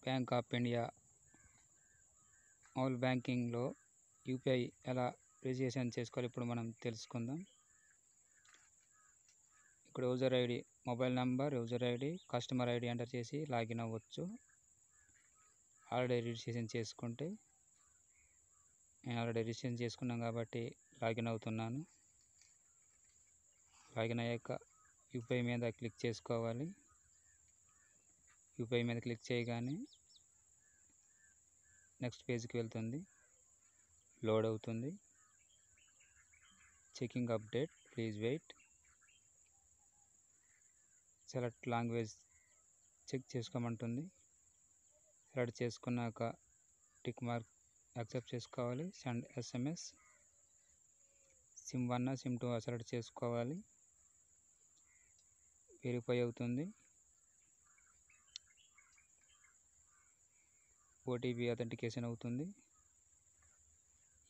Bank of India mobile బ్యాంకింగ్లో UPI ఎలా registration చేసుకోవాలి ఇప్పుడు మనం తెలుసుకుందాం. ఇక్కడ user ID, mobile number, user ID, customer ID enter చేసి లాగిన్ అవ్వచ్చు. ఆల్రెడీ రిజిస్ట్రేషన్ చేసుకుంటే నేను ఆల్రెడీ రిజిస్ట్రేషన్ చేసుకున్నాను కాబట్టి లాగిన్ అవుతున్నాను. లాగిన్ అయ్యాక యూపీఐ మీద క్లిక్ చేసుకోవాలి. యూపీఐ మీద క్లిక్ చేయగానే నెక్స్ట్ పేజ్కి వెళ్తుంది, లోడ్ అవుతుంది. Checking update, please wait. Select language check చేసుకోమంటుంది. సెలెక్ట్ చేసుకున్నాక టిక్ మార్క్ యాక్సెప్ట్ చేసుకోవాలి. Send SMS. SIM 1 SIM 2 select చేసుకోవాలి. వెరిఫై అవుతుంది. ఓటీపీ అథెంటికేషన్ అవుతుంది.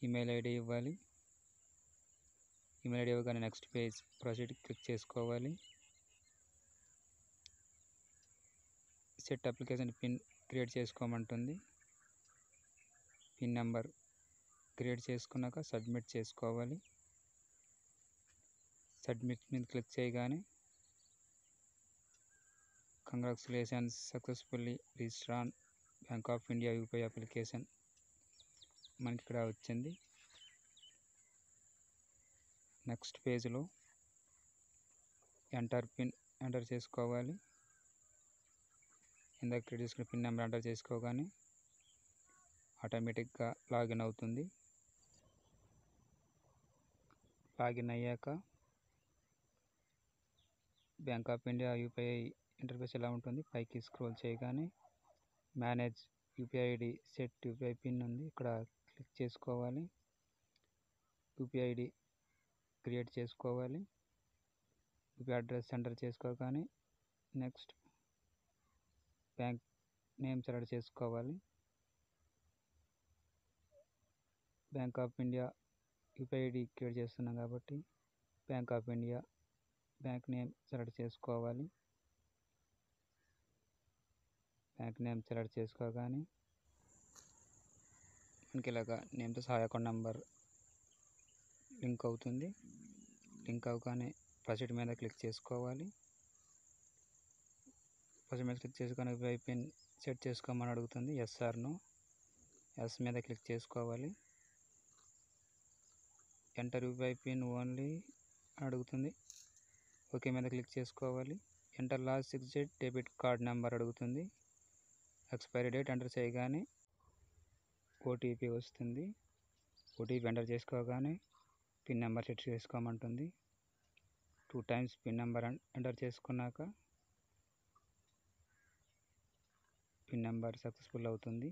ఈమెయిల్ ఐడి ఇవ్వాలి. ఈమెయిల్ ఐడి ఇవ్వగానే నెక్స్ట్ పేజ్ ప్రొసీడ్ క్లిక్ చేసుకోవాలి. సెట్ అప్లికేషన్ పిన్ క్రియేట్ చేసుకోమంటుంది. పిన్ నెంబర్ క్రియేట్ చేసుకున్నాక సబ్మిట్ చేసుకోవాలి. సబ్మిట్ మీద క్లిక్ చేయగానే congratulations, successfully register on Bank of India UPI application మనకి ఇక్కడ వచ్చింది. నెక్స్ట్ పేజ్లో ఎంటర్ పిన్ ఎంటర్ చేసుకోవాలి. ఇందాక క్రియేట్ చేసుకున్న పిన్ నెంబర్ ఎంటర్ చేసుకోగానే ఆటోమేటిక్గా లాగిన్ అవుతుంది. లాగిన్ అయ్యాక Bank of India UPI interface ఎలా ఉంటుంది, పైకి స్క్రోల్ చేయగానే manage UPI ID, set UPI PIN ఉంది, ఇక్కడ క్లిక్ చేసుకోవాలి. యూపీఐ ఐడి క్రియేట్ చేసుకోవాలి. యూపీఐ అడ్రస్ ఎంటర్ చేసుకోగానే నెక్స్ట్ బ్యాంక్ నేమ్ సెలెక్ట్ చేసుకోవాలి. Bank of India UPI ID create చేస్తున్నాం కాబట్టి Bank of India bank name select చేసుకోవాలి. బ్యాంక్ నేమ్ సెలెక్ట్ చేసుకోగానే మనకి ఇలాగా నేమ్తో సహా అకౌంట్ నెంబర్ లింక్ అవుతుంది. లింక్ అవగానే ప్రొసీడ్ మీద క్లిక్ చేసుకోవాలి. ప్రొసీడ్ మీద క్లిక్ చేసుకొని యూపీఐ పిన్ సెట్ చేసుకోమని అడుగుతుంది. Yes or no. ఎస్ మీద క్లిక్ చేసుకోవాలి. ఎంటర్ యూపీఐ పిన్ ఓన్లీ అడుగుతుంది. ఓకే మీద క్లిక్ చేసుకోవాలి. Enter last 6 digit debit card number అడుగుతుంది. ఎక్స్పైరీ డేట్ ఎంటర్ చేయగానే ఓటీపీ వస్తుంది. ఓటీపీ ఎంటర్ చేసుకోగానే పిన్ నెంబర్ సెట్ చేసుకోమంటుంది. 2 times పిన్ నెంబర్ ఎంటర్ చేసుకున్నాక పిన్ నెంబర్ సక్సెస్ఫుల్ అవుతుంది.